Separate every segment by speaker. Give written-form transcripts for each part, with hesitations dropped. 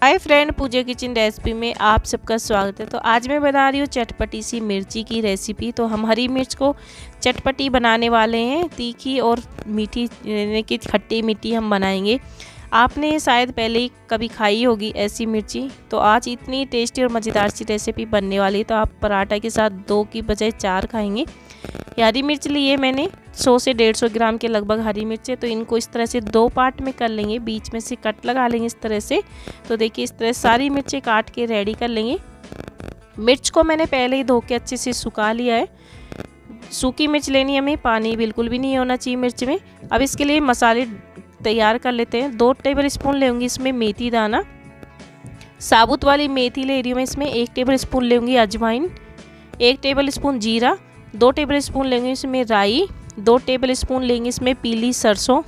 Speaker 1: Hi friend, पूजा kitchen recipe में आप सबका स्वागत है। तो आज मैं बना रही हूँ चटपटी सी मिर्ची की रेसिपी। तो हम हरी मिर्च को चटपटी बनाने वाले हैं, तीखी और मीठी यानी कि खट्टी मीठी हम बनाएंगे। आपने शायद पहले ही कभी खाई होगी ऐसी मिर्ची। तो आज इतनी टेस्टी और मज़ेदार सी रेसिपी बनने वाली है। तो आप पराठा के साथ 2 की बजाय 4 खाएंगे। हरी मिर्च ली है मैंने 100 से 150 ग्राम के लगभग हरी मिर्च है। तो इनको इस तरह से 2 पार्ट में कर लेंगे, बीच में से कट लगा लेंगे इस तरह से। तो देखिए इस तरह सारी मिर्चें काट के रेडी कर लेंगे। मिर्च को मैंने पहले ही धो के अच्छे से सुखा लिया है। सूखी मिर्च लेनी है हमें, पानी बिल्कुल भी नहीं होना चाहिए मिर्च में। अब इसके लिए मसाले तैयार कर लेते हैं। 2 टेबल स्पून लेंगे इसमें मेथी दाना, साबुत वाली मेथी ले रही हूँ मैं इसमें। 1 टेबल स्पून लेंगी अजवाइन, 1 टेबल स्पून जीरा, 2 टेबल स्पून लेंगे इसमें राई, 2 टेबल स्पून लेंगे इसमें पीली सरसों,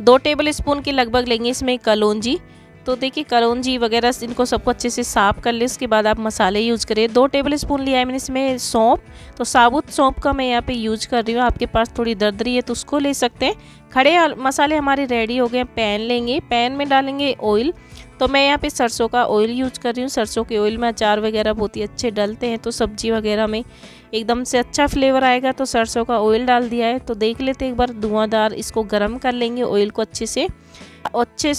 Speaker 1: 2 टेबल स्पून के लगभग लेंगे इसमें कलौंजी। तो देखिए कलौंजी वगैरह इनको सबको अच्छे से साफ कर ले, उसके बाद आप मसाले यूज़ करें। 2 टेबल स्पून लिया है मैंने इसमें सौंफ। तो साबुत सौंफ का मैं यहाँ पे यूज कर रही हूँ। आपके पास थोड़ी दरदरी है तो उसको ले सकते हैं। खड़े मसाले हमारे रेडी हो गए। पैन लेंगे, पैन में डालेंगे ऑयल। तो मैं यहाँ पे सरसों का ऑयल यूज कर रही हूँ। सरसों के ऑयल में अचार वगैरह बहुत ही अच्छे डलते हैं, तो सब्जी वगैरह में एकदम से अच्छा फ्लेवर आएगा। तो सरसों का ऑयल डाल दिया है। तो देख लेते एक बार धुआंधार, इसको गरम कर लेंगे ऑयल को अच्छे से।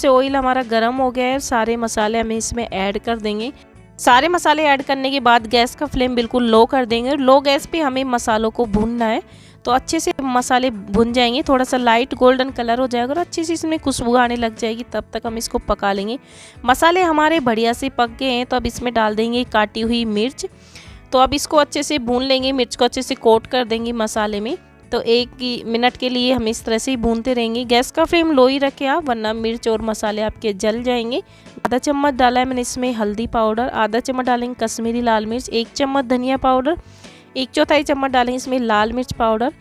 Speaker 1: ऑयल हमारा गरम हो गया है। सारे मसाले हमें इसमें ऐड कर देंगे। सारे मसाले ऐड करने के बाद गैस का फ्लेम बिल्कुल लो कर देंगे। लो गैस पे हमें मसालों को भूनना है। तो अच्छे से मसाले भुन जाएंगे, थोड़ा सा लाइट गोल्डन कलर हो जाएगा और अच्छे से इसमें खुशबू आने लग जाएगी, तब तक हम इसको पका लेंगे। मसाले हमारे बढ़िया से पक गए हैं। तो अब इसमें डाल देंगे काटी हुई मिर्च। तो अब इसको अच्छे से भून लेंगे, मिर्च को अच्छे से कोट कर देंगे मसाले में। तो 1 मिनट के लिए हम इस तरह से ही भूनते रहेंगे। गैस का फ्लेम लो ही रखें आप, वरना मिर्च और मसाले आपके जल जाएंगे। आधा चम्मच डाला है मैंने इसमें हल्दी पाउडर, आधा चम्मच डालेंगे कश्मीरी लाल मिर्च, 1 चम्मच धनिया पाउडर, 1/4 चम्मच डालेंगे इसमें लाल मिर्च पाउडर,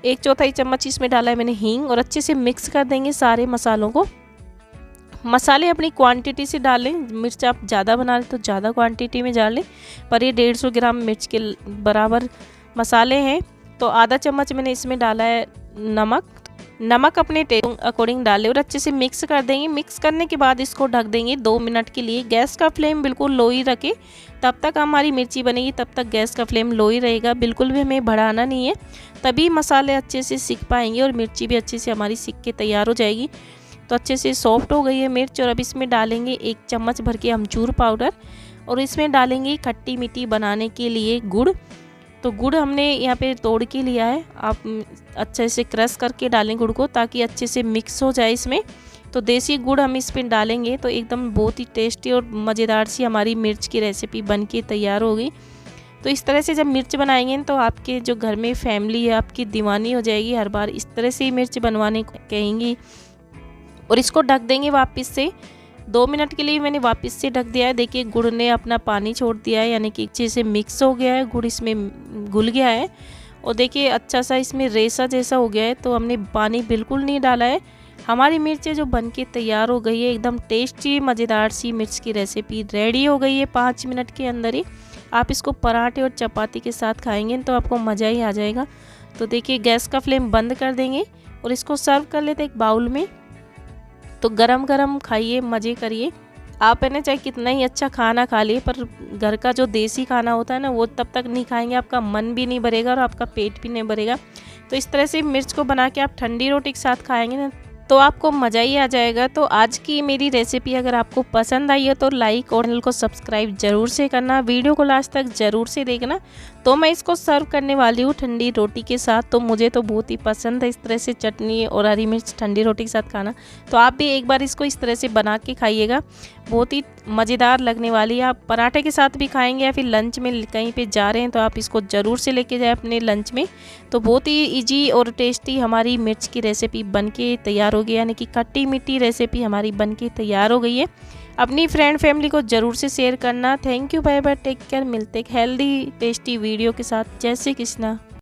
Speaker 1: 1/4 चम्मच इसमें डाला है मैंने हींग। और अच्छे से मिक्स कर देंगे सारे मसालों को। मसाले अपनी क्वांटिटी से डालें। मिर्च आप ज़्यादा बना रहे तो ज़्यादा क्वांटिटी में डालें, पर ये 150 ग्राम मिर्च के बराबर मसाले हैं। तो आधा चम्मच मैंने इसमें डाला है नमक अपने टेस्ट अकॉर्डिंग डालें और अच्छे से मिक्स कर देंगे। मिक्स करने के बाद इसको ढक देंगे 2 मिनट के लिए। गैस का फ्लेम बिल्कुल लो ही रखें, तब तक हमारी मिर्ची बनेगी, तब तक गैस का फ्लेम लो ही रहेगा। बिल्कुल भी हमें बढ़ाना नहीं है, तभी मसाले अच्छे से सीख पाएंगे और मिर्ची भी अच्छे से हमारी सीख के तैयार हो जाएगी। तो अच्छे से सॉफ्ट हो गई है मिर्च। और अब इसमें डालेंगे 1 चम्मच भर के अमचूर पाउडर और इसमें डालेंगे खट्टी मीठी बनाने के लिए गुड़। तो गुड़ हमने यहाँ पे तोड़ के लिया है, आप अच्छे से क्रश करके डालें गुड़ को, ताकि अच्छे से मिक्स हो जाए इसमें। तो देसी गुड़ हम इस पर डालेंगे तो एकदम बहुत ही टेस्टी और मज़ेदार सी हमारी मिर्च की रेसिपी बन के तैयार होगी। तो इस तरह से जब मिर्च बनाएंगे तो आपके जो घर में फैमिली है आपकी दीवानी हो जाएगी, हर बार इस तरह से ही मिर्च बनवाने को कहेंगी। और इसको ढक देंगे वापस से 2 मिनट के लिए। मैंने वापस से ढक दिया है। देखिए गुड़ ने अपना पानी छोड़ दिया है, यानी कि अच्छे से मिक्स हो गया है, गुड़ इसमें घुल गया है। और देखिए अच्छा सा इसमें रेसा जैसा हो गया है। तो हमने पानी बिल्कुल नहीं डाला है। हमारी मिर्चें जो बन के तैयार हो गई है, एकदम टेस्टी मज़ेदार सी मिर्च की रेसिपी रेडी हो गई है 5 मिनट के अंदर ही। आप इसको पराठे और चपाती के साथ खाएंगे तो आपको मज़ा ही आ जाएगा। तो देखिए गैस का फ्लेम बंद कर देंगे और इसको सर्व कर लेते एक बाउल में। तो गरम गरम खाइए, मज़े करिए। आप है ना चाहे कितना ही अच्छा खाना खा लिए, पर घर का जो देसी खाना होता है ना, वो तब तक नहीं खाएंगे, आपका मन भी नहीं भरेगा और आपका पेट भी नहीं भरेगा। तो इस तरह से मिर्च को बना के आप ठंडी रोटी के साथ खाएंगे ना, तो आपको मज़ा ही आ जाएगा। तो आज की मेरी रेसिपी अगर आपको पसंद आई है तो लाइक और चैनल को सब्सक्राइब जरूर से करना, वीडियो को लास्ट तक ज़रूर से देखना। तो मैं इसको सर्व करने वाली हूँ ठंडी रोटी के साथ। तो मुझे तो बहुत ही पसंद है इस तरह से चटनी और हरी मिर्च ठंडी रोटी के साथ खाना। तो आप भी एक बार इसको इस तरह से बना के खाइएगा, बहुत ही मज़ेदार लगने वाली है। आप पराठे के साथ भी खाएंगे या फिर लंच में कहीं पे जा रहे हैं तो आप इसको ज़रूर से लेके जाए अपने लंच में। तो बहुत ही इजी और टेस्टी हमारी मिर्च की रेसिपी बन के तैयार हो गई, यानी कि खट्टी मीठी रेसिपी हमारी बन के तैयार हो गई है। अपनी फ्रेंड फैमिली को ज़रूर से शेयर करना। Thank you, bye bye, take care. मिलते एक हेल्दी टेस्टी वीडियो के साथ। जय श्री कृष्णा।